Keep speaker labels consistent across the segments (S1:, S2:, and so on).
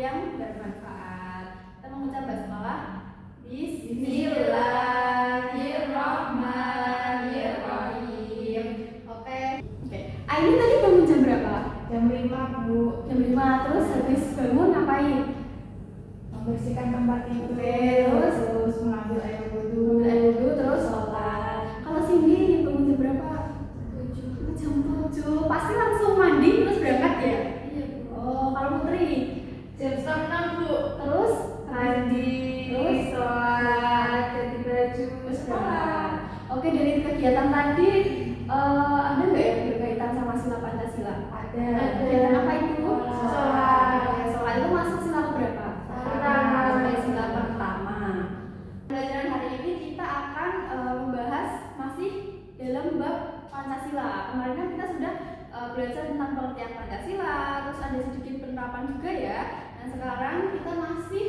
S1: yang bermanfaat. Kita mengucap basmalah. Bismillahirrahmanirrahim. Oke. Ini tadi bangun jam berapa?
S2: Jam 5, Bu.
S1: Jam 5. Terus habis bangun ngapain?
S2: Membersihkan tempat tidur.
S1: Terus
S2: mengambil air wudhu,
S1: terus sholat. Kalau Cindy bangun jam berapa?
S2: 7.
S1: Jam 7. Pasti langsung mandi terus berangkat ya?
S2: Iya, Bu.
S1: Oh, kalau Putri
S2: Jam 6, Bu.
S1: terus
S2: Mandi,
S1: terus
S2: sholat, ganti baju,
S1: sekolah. Oke, dari kegiatan tadi ada nggak yang berkaitan sama sila Pancasila?
S2: Ada.
S1: Kegiatan apa itu?
S2: Sholat.
S1: Sholat itu masuk sila berapa?
S2: Pertama.
S1: Sampai sila pertama. Pelajaran hari ini kita akan membahas masih dalam bab Pancasila. Kemarin kan kita sudah belajar tentang pengertian Pancasila, terus ada sedikit penerapan juga ya. Dan sekarang kita masih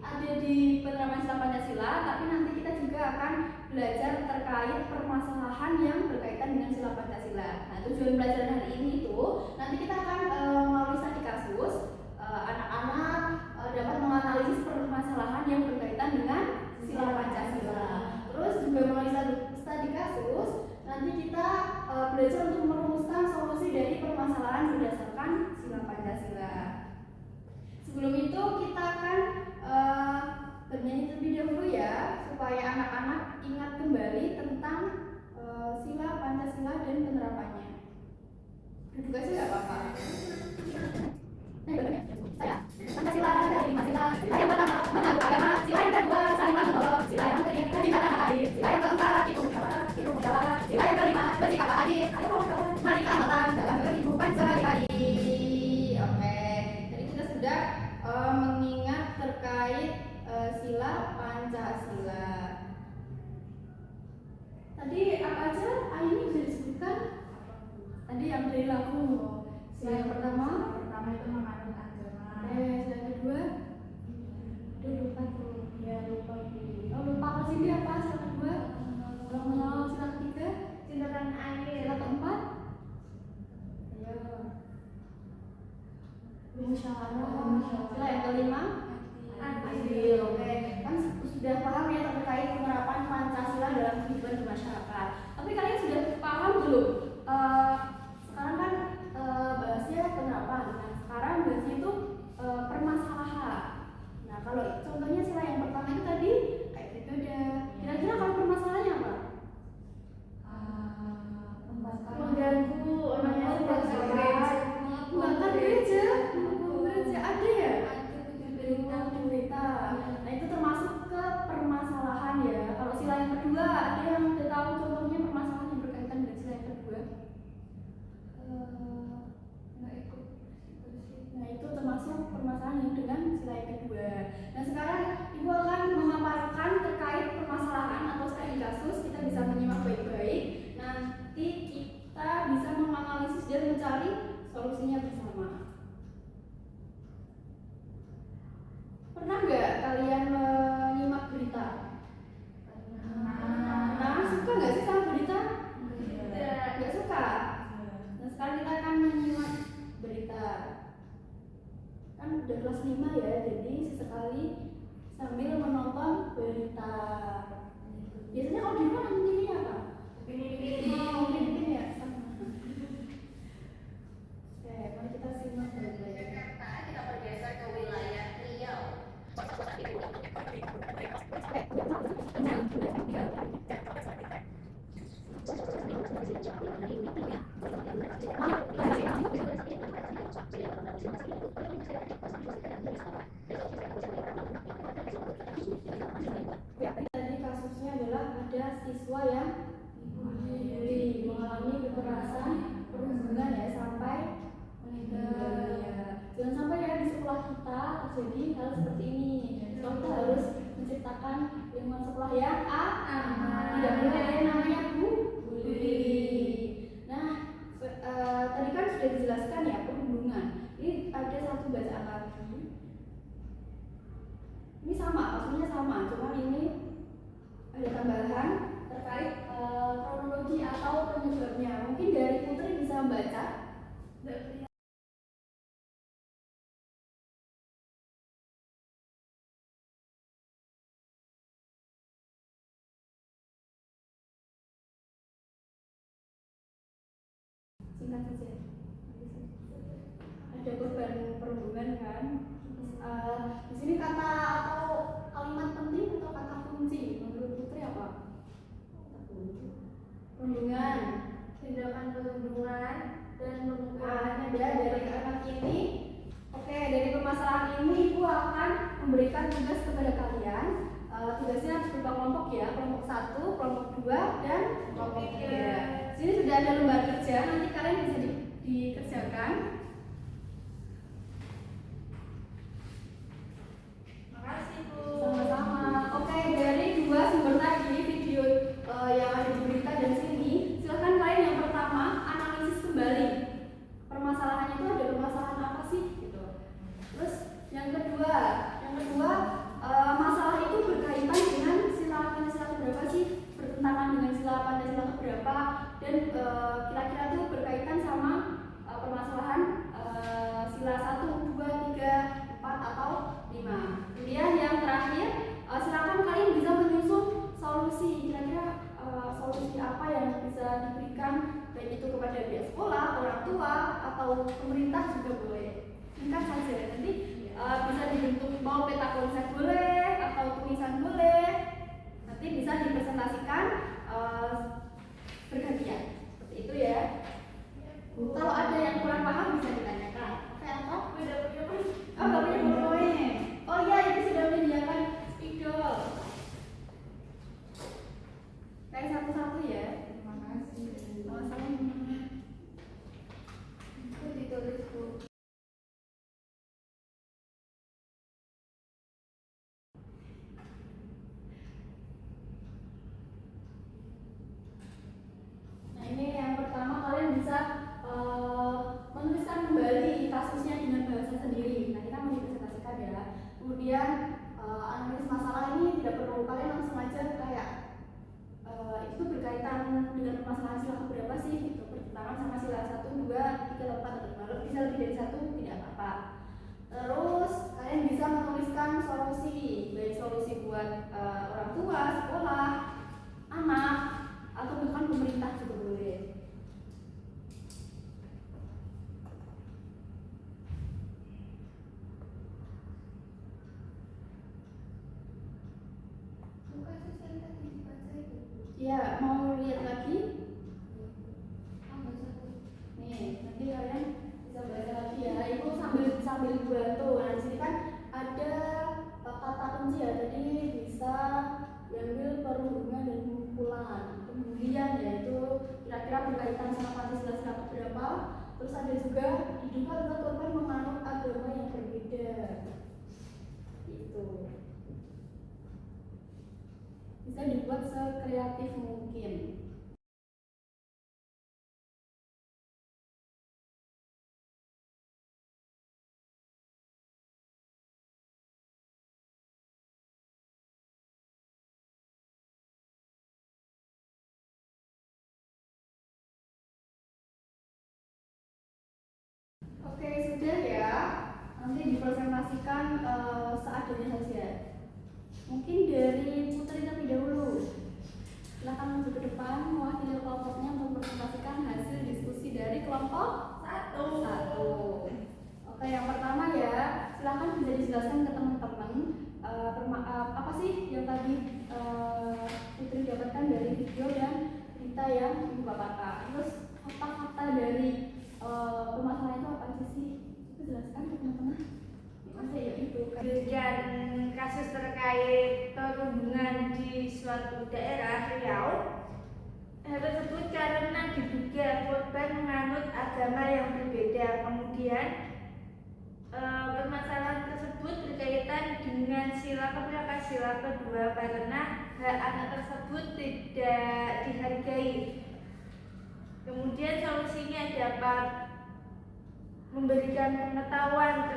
S1: ada di penerapan sila Pancasila, tapi nanti kita juga akan belajar terkait permasalahan yang berkaitan dengan sila Pancasila. Nah, tujuan pelajaran hari ini tuh nanti kita akan melalui studi kasus, anak-anak dapat menganalisis permasalahan yang berkaitan dengan sila Pancasila. Terus juga melalui studi kasus nanti kita belajar untuk merumuskan solusi dari permasalahan berdasarkan sila Pancasila. Sebelum itu kita akan bernyanyi terlebih dahulu ya, supaya anak-anak ingat kembali tentang sila Pancasila dan penerapannya. Duduk aja nggak apa-apa. Saya Pancasila dari 5 sila. Sila yang pertama mengaku agama, sila yang kedua saling menolong, sila yang ketiga tingkatan hadir, sila yang keempat itu musyawarah, sila yang kelima bersikap adil. Ayo kawan-kawan, mari kita matang dalam kehidupan sehari-hari. Oke, jadi kita sudah mengingat terkait sila Pancasila. Tadi apa aja ini bisa disebutkan? Tadi yang dari lagu. Sila yang pertama
S2: itu menganut agama.
S1: sila kedua lupa tuh.
S2: Ya, lupa, Bu.
S1: Oh, lupa. Kalau Cindy apa? Sila kedua mengenal. Sila ketiga
S2: Cinta tanah air.
S1: sila keempat musyawarah. Sila yang kelima adil. Oke, kan sudah paham ya terkait penerapan Pancasila dalam kehidupan bermasyarakat. Tapi kalian sudah paham belum? Sekarang kan bahasnya penerapan. Nah, sekarang bahasnya itu permasalahan. Nah, kalau contohnya sila yang pertama itu tadi kayak beribadah. Kira-kira kalau permasalahannya apa?
S2: Mengganggu orang yang
S1: Membakar gereja. Ada ya? Berita. Nah, itu termasuk ke permasalahan ya. Kalau sila yang kedua, ada yang udah tahu contohnya permasalahan yang berkaitan dengan sila yang kedua? Nggak ikut. Nah, itu termasuk permasalahan yang dengan sila yang kedua. Nah, sekarang Ibu akan memaparkan terkait permasalahan atau studi kasus. Kita bisa menyimak baik-baik. Nanti kita bisa menganalisis dan mencari solusinya bersama. Pernah nggak kalian menyimak berita? Nah, suka nggak sih sama berita? Nggak suka. Nah, sekarang kita akan menyimak berita. Kan udah kelas 5 ya, jadi sesekali sambil menonton berita. Biasanya kalau di rumah nonton TV apa? Upin-ipin ya? Sama. Oke, mari kita simak baik-baik.
S3: Kita bergeser ke wilayah Riau.
S1: Tadi kasusnya adalah ada siswa yang dibully, mengalami kekerasan perundungan ya sampai meninggal ya. Jangan sampai ya di sekolah kita terjadi hal seperti ini. So, kita harus menciptakan lingkungan sekolah yang aman. Tidak boleh ada yang namanya bully. Nah, tadi kan sudah dijelaskan ya perundungan. Ini ada satu bacaan lagi. Ini sama, maksudnya sama, cuma ini ada tambahan terkait kronologi atau penyebabnya. Mungkin dari Putri bisa membaca. singkat saja. Ada korban perundungan kan. Di sini kata atau kalimat penting atau kata kunci menurut Putri apa? Perundungan,
S2: Tindakan perundungan dan pemukulan.
S1: ada dari kalimat ini. Oke, dari permasalahan ini Ibu akan memberikan tugas kepada kalian. Tugasnya berupa kelompok ya, kelompok 1, kelompok 2, dan kelompok 3. Sini sudah ada lembar kerja, nanti kalian bisa dikerjakan.
S2: Makasih Bu.
S1: Sama-sama. Oke, dari dua sumber tadi video yang ada di berita dan sini, silahkan kalian yang pertama analisis kembali permasalahannya itu ada permasalahan apa sih gitu. Terus yang kedua masalah itu berkaitan dengan sila Pancasila keberapa sih, bertentangan dengan sila Pancasila keberapa, dan kira-kira itu berkaitan sama permasalahan sila 1, 2, 3, 4 atau 5. Kemudian yang terakhir silakan kalian bisa menyusun solusi, kira-kira solusi apa yang bisa diberikan baik itu kepada pihak sekolah, orang tua, atau pemerintah juga boleh. Singkat saja, nanti bisa dibentuk mau peta konsep boleh atau tulisan boleh, nanti bisa dipresentasikan bergantian seperti itu ya. Kalau ada yang kurang paham bisa ditanyakan. Oke, atau
S2: Udah punya apa?
S1: oh nggak punya PowerPoint. Oh iya, itu sudah menyediakan spidol. Kayak satu-satu ya.
S2: Terima kasih.
S1: Sama-sama. Itu ditulis Bu. Nah ini yang pertama, kalian bisa menuliskan kembali kasusnya dengan bahasa sendiri. Nah kita mau dipresentasikan ya. Kemudian analisis masalah ini tidak perlu kalian langsung aja kayak itu berkaitan dengan permasalahan sila keberapa sih gitu, bertentangan sama sila 1, 2, 3, 4 atau 5, bisa lebih dari 1 tidak apa-apa. Terus kalian bisa menuliskan solusi, baik solusi buat orang tua, sekolah, anak, atau bahkan pemerintah juga boleh.
S2: Kasus yang tadi dibaca itu.
S1: Ya, mau lihat lagi?
S2: Tambah satu.
S1: Nih, nanti kalian bisa baca lagi ya. Itu sambil bantu. Nah, di sini kan ada kata kunci ya. Jadi bisa diambil perhubungan dan pemukulan. Kemudian yaitu kira-kira berkaitan sama Pancasila sila keberapa. Terus ada juga diduga atau korban menganut agama yang berbeda. Itu bisa dibuat sekreatif mungkin. Oke, sudah ya. Nanti dipresentasikan seadanya saja. Mungkin dari Putri terlebih dahulu. Silakan maju ke depan mewakili kelompoknya untuk mempresentasikan hasil diskusi dari kelompok 1. Oke, yang pertama ya, silakan bisa dijelaskan ke teman-teman apa sih yang tadi Putri dapatkan dari video dan berita yang Ibu bacakan. Terus fakta-fakta dari permasalahan itu apa aja sih? Itu jelaskan ke teman-teman. Masa ya itu kan.
S2: Dan kasus terkait perundungan di suatu daerah Riau tersebut karena diduga korban menganut agama yang berbeda. Kemudian permasalahan tersebut berkaitan dengan sila keberapa, sila kedua, karena hak anak tersebut tidak dihargai. Kemudian solusinya dapat memberikan pengetahuan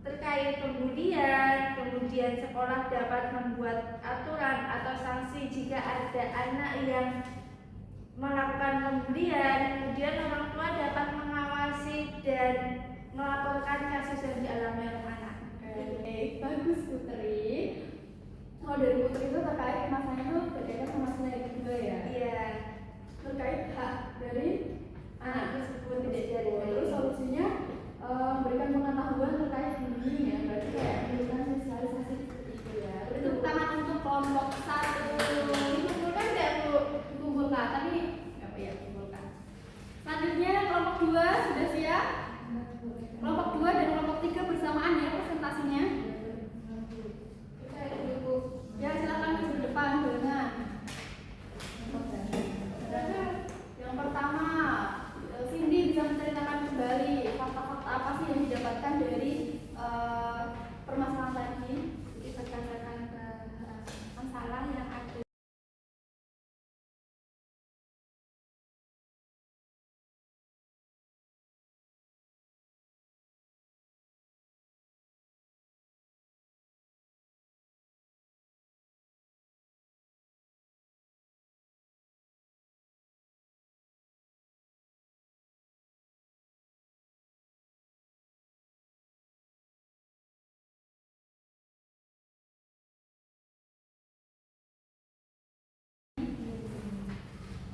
S2: terkait pembulian, kemudian sekolah dapat membuat aturan atau sanksi jika ada anak yang melakukan pembulian, kemudian orang tua dapat mengawasi dan melaporkan kasus yang dialami oleh anak.
S1: Oke, bagus Putri. Kalau dari Putri itu terkait masalahnya itu berkaitan sama masalah yang kedua ya.
S2: Iya.
S1: Terkait hak dari
S2: anak tersebut tidak dihargai.
S1: Terus solusinya memberikan pengetahuan terkait bullying ya, berarti kayak memberikan sosialisasi seperti itu ya. Tepuk tangan untuk kelompok 1. Dikumpulkan nggak Bu? Dikumpulkan, tapi apa ya kumpulkan. Selanjutnya kelompok 2 sudah siap? Kelompok 2 dan kelompok 3 bersamaan ya presentasinya. Ya silakan ke depan dengan. Yang pertama, Cindy bisa menceritakan kembali fakta-fakta apa sih yang didapatkan dari permasalahan tadi.
S2: Jadi berdasarkan masalah yang ada.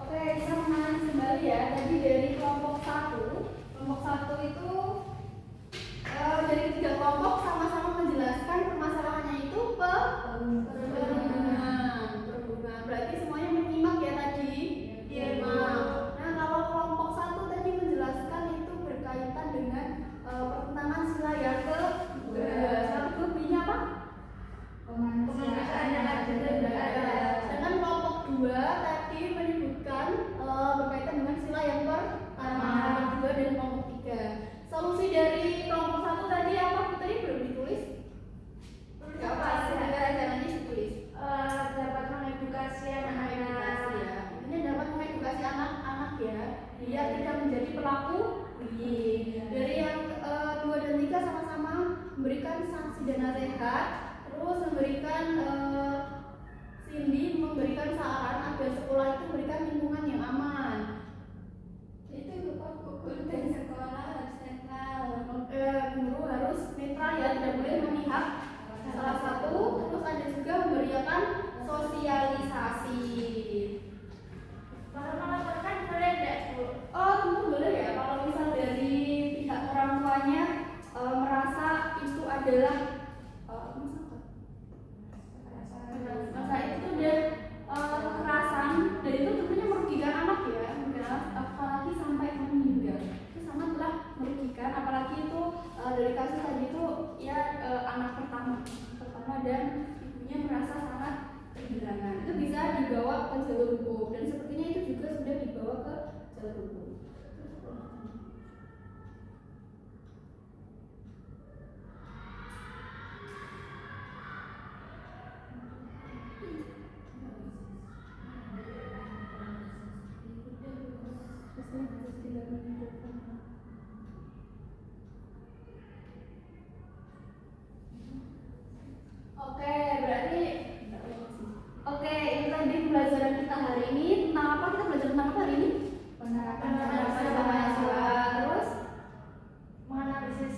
S1: Oke, kita mengenai kembali ya. Tadi dari kelompok 1. Kelompok 1 itu dari 3 kelompok sama-sama menjelaskan permasalahannya itu perhubungan. Berarti semuanya menyimak ya tadi.
S2: Iya, Bu.
S1: Nah, kalau kelompok 1 tadi menjelaskan itu berkaitan dengan pertentangan sila yang kedua. Bunyinya apa?
S2: Pemanusiaan yang adil dan beradab.
S1: Sedangkan kelompok 2 tadi menyebutkan berkaitan dengan sila yang pertama, kelompok 2 dan kelompok 3. Solusi dari kelompok 1 tadi apa? Tadi belum ditulis? Gak apa, sebentar aja nanti ditulis.
S2: Dapat mengedukasi anak-anak.
S1: Ya. Ini dapat mengedukasi anak-anak ya, biar tidak menjadi pelaku bullying. Dari yang 2 dan 3 sama-sama memberikan sanksi dan nasihat, terus memberikan Cindy memberikan saran agar sekolah itu memberikan lingkungan yang aman.
S2: Itu guru dan sekolah harus netral.
S1: Guru harus netral ya, tidak boleh memihak salah satu. Terus ada juga memberikan sosialisasi.
S2: Kalau melaporkan boleh enggak, Bu?
S1: Oh tentu boleh ya, kalau misal dari pihak orang tuanya merasa itu adalah masa itu udah kekerasan dan itu tentunya merugikan anak ya, apalagi sampai meninggal itu sangat telah merugikan, apalagi itu dari kasus tadi itu ya anak pertama dan ibunya merasa sangat kehilangan, itu bisa dibawa ke jalur hukum dan sepertinya itu juga sudah dibawa ke jalur hukum. Oke, ini tadi pembelajaran kita hari ini tentang apa? Kita belajar tentang apa hari ini?
S2: Penerapan
S1: Pancasila. Terus
S2: menganalisis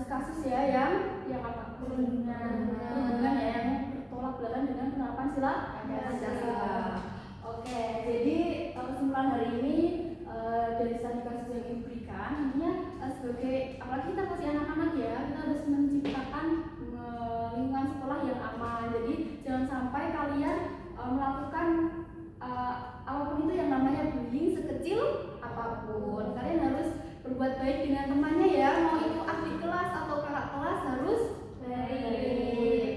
S1: kasus ya yang apa? Perundungan ya yang bertolak belakang dengan penerapan sila Pancasila. Oke, jadi kesimpulan hari ini dari studi kasus yang diberikan, intinya sebagai apalagi kita masih anak-anak ya, kita harus menciptakan lingkungan sekolah yang aman. Jadi jangan sampai kalian melakukan apapun itu yang namanya bullying sekecil apapun. Kalian harus berbuat baik dengan temannya ya, mau itu adik kelas atau kakak kelas harus baik.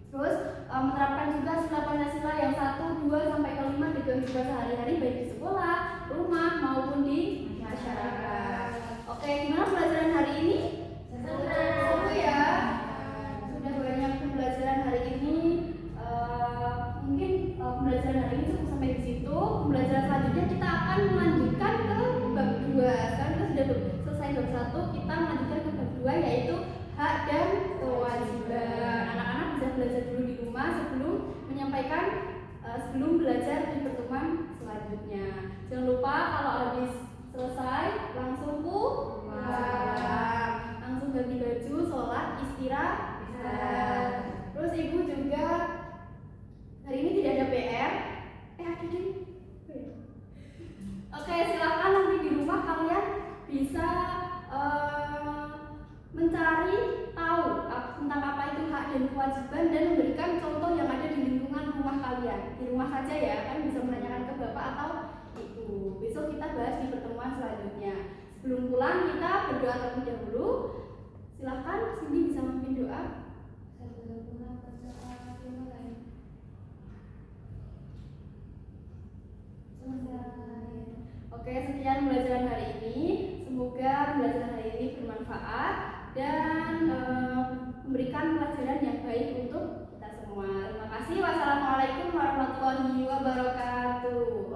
S1: Terus menerapkan juga sila Pancasila yang 1, 2 sampai ke 5 di kehidupan sehari-hari baik di sekolah, rumah maupun di masyarakat. Oke, gimana pelajaran hari ini? Seru ya. Sudah banyak pembelajaran hari ini. Mungkin pembelajaran hari ini cukup sampai di situ. Pembelajaran selanjutnya kita akan melanjutkan ke bab 2. Sekarang kita sudah selesai bab 1, kita melanjutkan ke bab 2 yaitu hak dan kewajiban. Anak-anak bisa belajar dulu di rumah sebelum belajar di pertemuan selanjutnya. Jangan lupa kalau habis selesai langsung pulang, langsung ganti baju, sholat, istirahat. Terus ibu juga hari ini tidak ada PR. Ada deh. Oke, silakan nanti di dan kewajiban dan memberikan contoh yang ada di lingkungan rumah kalian. Di rumah saja ya, kan bisa menanyakan ke bapak atau ibu. Besok kita bahas di pertemuan selanjutnya. Sebelum pulang kita berdoa terlebih dahulu. Silahkan Cindy bisa memimpin doa. Oke, sekian pembelajaran hari ini. Semoga pembelajaran hari ini bermanfaat dan memberikan pelajaran yang baik untuk kita semua. Terima kasih. Wassalamualaikum warahmatullahi wabarakatuh.